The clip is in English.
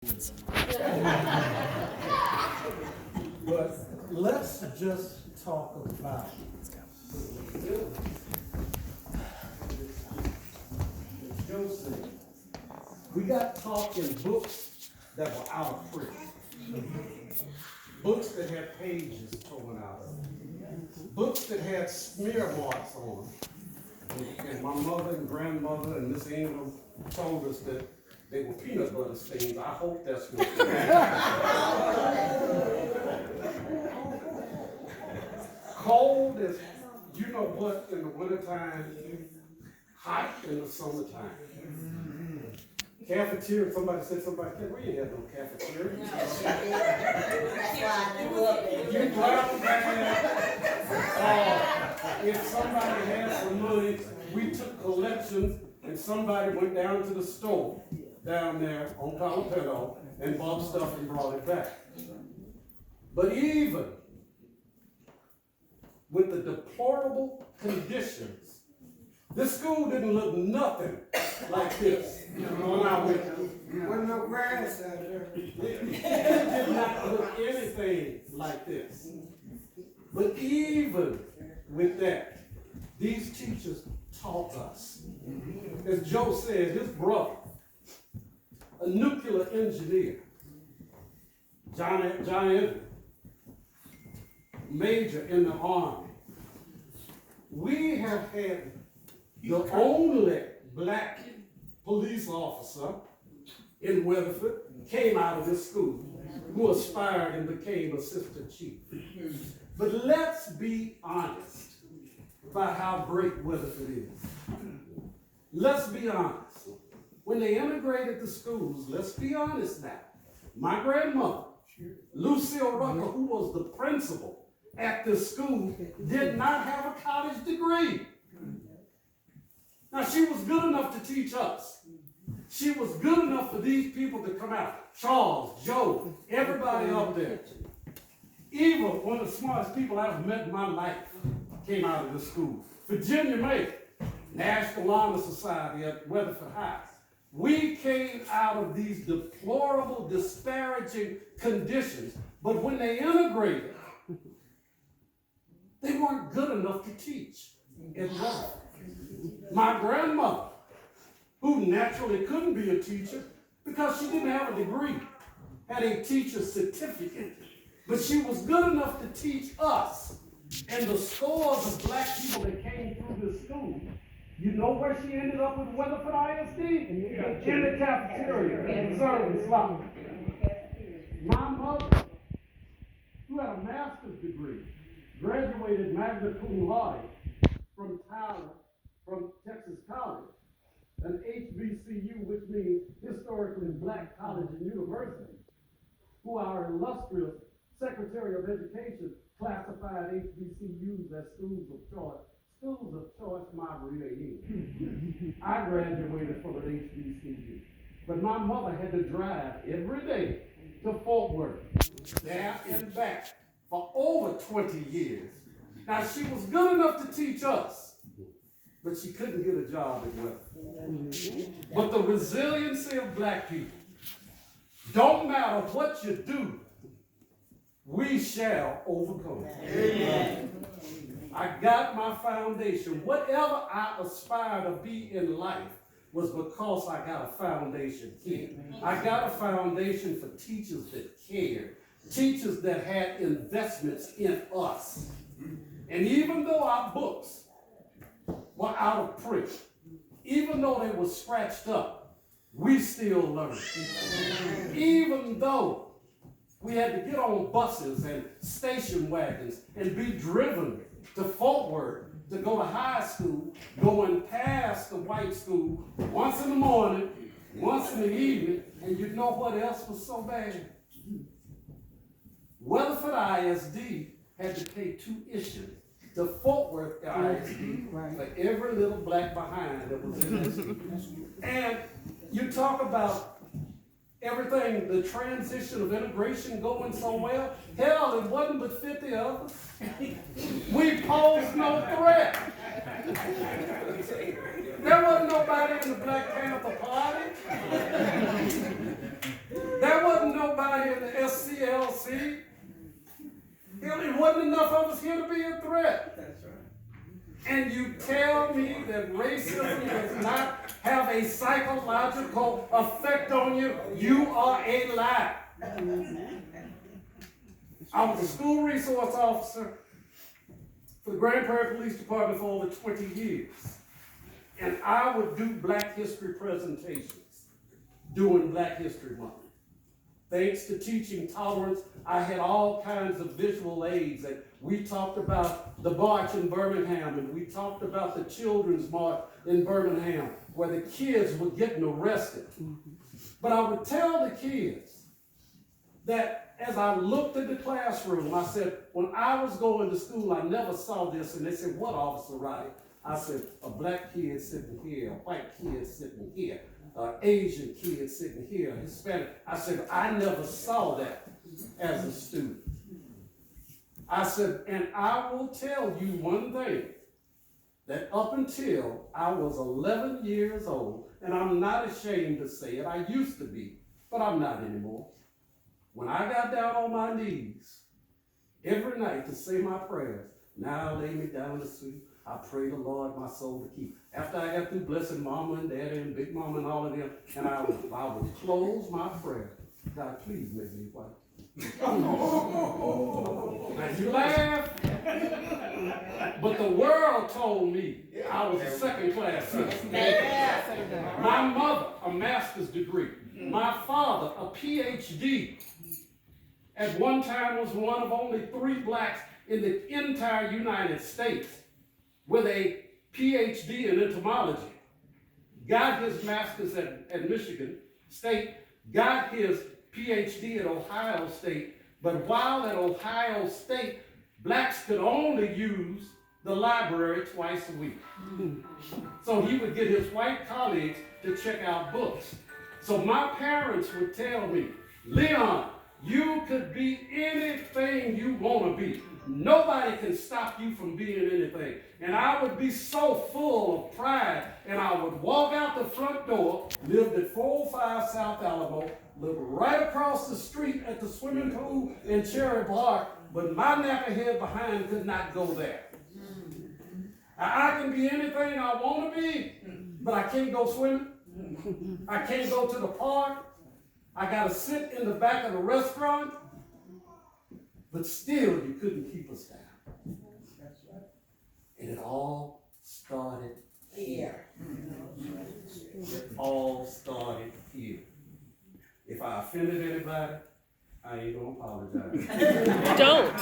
But let's just talk about Joseph. We got talking books that were out of print. Books that had pages torn out of them. Books that had smear marks on them. And my mother and grandmother and Miss Ingram told us that they were peanut butter stains. I hope that's what they are. Cold as, you know what, in the wintertime, hot in the summertime. Cafeteria, somebody said something like that. We ain't have no cafeteria. You dropped that. If somebody had some money, we took collections and somebody went down to the store down there on Colorado and bought stuff and brought it back. But even with the deplorable conditions, this school didn't look nothing like this when I went. Wasn't no grass out there. It did not look anything like this. But even with that, these teachers taught us. As Joe said, his brother, a nuclear engineer, John Edward, major in the Army. We have had the only black police officer in Weatherford came out of this school who aspired and became assistant chief. But let's be honest about how great Weatherford is. Let's be honest. When they integrated the schools, let's be honest now. My grandmother, Lucille Rucker, who was the principal at this school, did not have a college degree. Now, she was good enough to teach us. She was good enough for these people to come out. Charles, Joe, everybody up there. Eva, one of the smartest people I've met in my life, came out of this school. Virginia May, National Honor Society at Weatherford High. We came out of these deplorable, disparaging conditions, but when they integrated, they weren't good enough to teach in Weatherford. My grandmother, who naturally couldn't be a teacher because she didn't have a degree, had a teacher's certificate, but she was good enough to teach us. And the scores of black people that came through this school, you know where she ended up with Weatherford ISD? In the cafeteria, serving slop. My mother, who had a master's degree, graduated magna cum laude from Texas College, an HBCU, which means historically black college and university, who our illustrious Secretary of Education classified HBCUs as schools of choice. Schools of choice, Margarita is. I graduated from an HBCU. But my mother had to drive every day to Fort Worth, there and back, for over 20 years. Now, she was good enough to teach us, but she couldn't get a job at Weatherford. But the resiliency of black people, don't matter what you do, we shall overcome. Amen. I got my foundation. Whatever I aspire to be in life was because I got a foundation here. I got a foundation for teachers that cared, teachers that had investments in us. And even though our books were out of print, even though they were scratched up, we still learned. Even though we had to get on buses and station wagons and be driven to Fort Worth to go to high school, going past the white school once in the morning, once in the evening, and you know what else was so bad? Weatherford ISD had to pay tuition to Fort Worth ISD for every little black behind that was in this school. And you talk about everything, the transition of integration going so well. Hell, it wasn't but 50 of us. We posed no threat. There wasn't nobody in the Black Panther Party. There everybody in the SCLC. It wasn't enough of us here to be a threat. That's right. And you tell me that racism does not have a psychological effect on you, you are a lie. I was a school resource officer for the Grand Prairie Police Department for over 20 years. And I would do Black History presentations during Black History Month. Thanks to teaching tolerance, I had all kinds of visual aids, and we talked about the march in Birmingham, and we talked about the children's march in Birmingham, where the kids were getting arrested. But I would tell the kids that as I looked at the classroom, I said, when I was going to school, I never saw this, and they said, what, Officer Roddy? I said, a black kid sitting here, a white kid sitting here, an Asian kid sitting here, Hispanic. I said, I never saw that as a student. I said, and I will tell you one thing, that up until I was 11 years old, and I'm not ashamed to say it, I used to be, but I'm not anymore. When I got down on my knees every night to say my prayers, now lay me down to sleep, I pray the Lord my soul to keep. After I got through blessing Mama and Daddy and Big Mama and all of them, and I would close my prayer. God, please make me white. Now you laugh, but the world told me I was a second-class citizen. My mother, a master's degree. My father, a PhD. At one time was one of only 3 blacks in the entire United States with a PhD in entomology. Got his master's at Michigan State, got his PhD at Ohio State, but while at Ohio State, blacks could only use the library twice a week. So he would get his white colleagues to check out books. So my parents would tell me, Leon, you could be anything you want to be. Nobody can stop you from being anything. And I would be so full of pride, and I would walk out the front door, lived at 405 South Alamo, lived right across the street at the swimming pool in Cherry Park, but my knackerhead behind could not go there. I can be anything I want to be, but I can't go swimming. I can't go to the park. I got to sit in the back of the restaurant. But still, you couldn't keep us down. And it all started here. It all started here. If I offended anybody, I ain't gonna apologize. Don't.